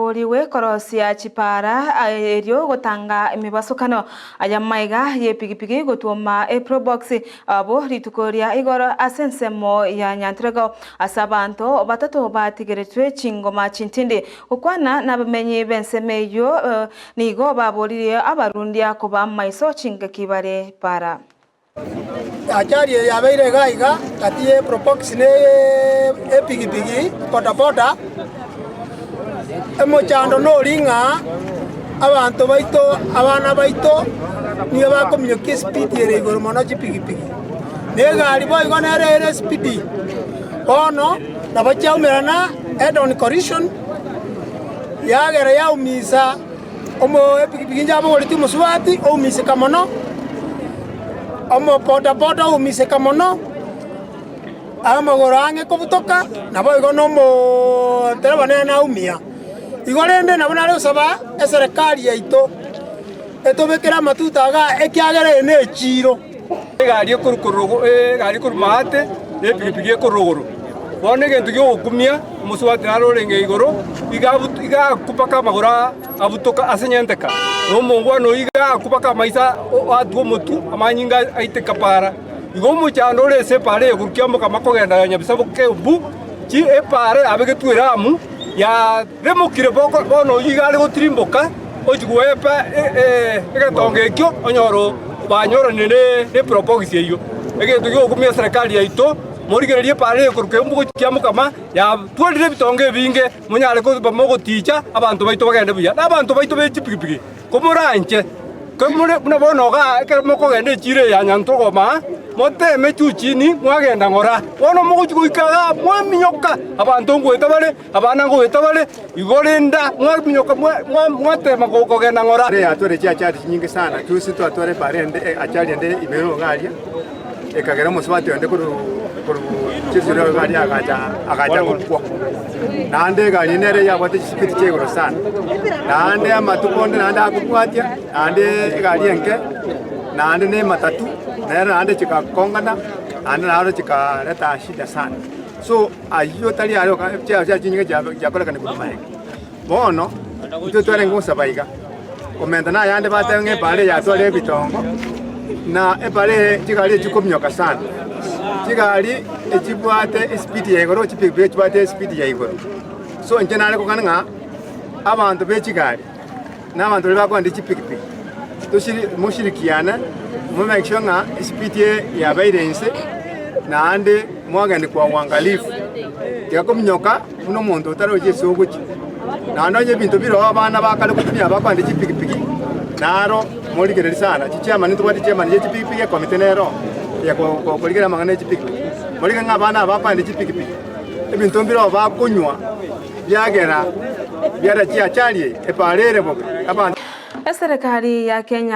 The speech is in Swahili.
Oliwe korosia chipara erio gotanga imibasukano aya maiga ye pigipigi gotuma Probox abo ritukoria igoro asensemo ya nyantrego asabanto batatu batigeretwe chingoma chintindi ukwana nabamenyi bensemeyo nigo babolirie abarundi akoba maiso chinga kibare para achari yabeire gaiga katie Probox ne pigipigi boda Emochando no ringa abantu baito abana baito niyo bakomyoke speed yere igoro mono chipigipigi negari boy gona rere speed ono nabachaumerana head on collision yagera yaumisa omo epigipigi njabo goriti muswati oumise kamono omo boda oumise kamono amagoro ange kobutoka nabo igono mo terabane na umia igorende nabona rero saba eserikali yaito etobekera matuta ga ekiagere ne chiro gari ekurukuru gari kurumate epigipigi ekuruguru bone gentu gyo kumia muswati narorenge igoro iga kupaka magora abutoka asenyenteka no mongwano iga kupaka maisa atu mutu amanyinga aite kapara igo muchando re separe kurukiambo kamakogenda nyabisabuke bu chi epare abegetwiramu ya remukire boko bono yigale gotirimboka ojigwepa egatongekyo onyoro banyoro ne Probox eyo egeto gyo kumya serikali yaito morigererie pare kuruke mbugo kiamu kama ya twalire bitonge binge munyale ko bamogoticha abantu baito bagende buya abantu baito bechipigipigi komoranje komure bunabono ga ekermoko gende chire ya nyantogoma mote mechuchini mwagenda ngora wono muguchikuikaga mwaminyoka abantu ngweta bale abana ngweta bale igorenda mwaminyoka mwate magogenda ngora re atore chiachari nyingi sana tusi tu atore parende achari ende ibero ngalia ekagera muswati ende kuru chisiro ngalia akaja kwa nande gali nere ya wate chipiti chegoro sana nande amatukonde nande akukwatia nande gali enke nande ne matatu nande chikakongana nande chikaleta shida sana so ayo tali ayo cha chinyinga jakola kana kumaye bono tutore ngusa baiga komenda na yande batenge pale ya tole bitongo na epale chikali chikomnyoka sana chikali echibwate speed ya igoro chipigwe chibwate speed ya igoro so njenale kokanga abantu bechikali na abantu bakwandi chipigwe tushiri mushirikiana make sure nga speed ya bairense na ande mwagende kwa uangalifu yakomnyoka uno muntu utaroje soguchi na nonye bintu biro abana bakale kutumya bakwandi chipigipigi naro moligereri sana chichama nitwati chema nije chipigipigi komite nero ya ko koligera mangane chipigipigi moliga ngabana bakwandi chipigipigi ebintu biro bakunywa byagera byara chiachalie epalere boka abantu serikali ya Kenya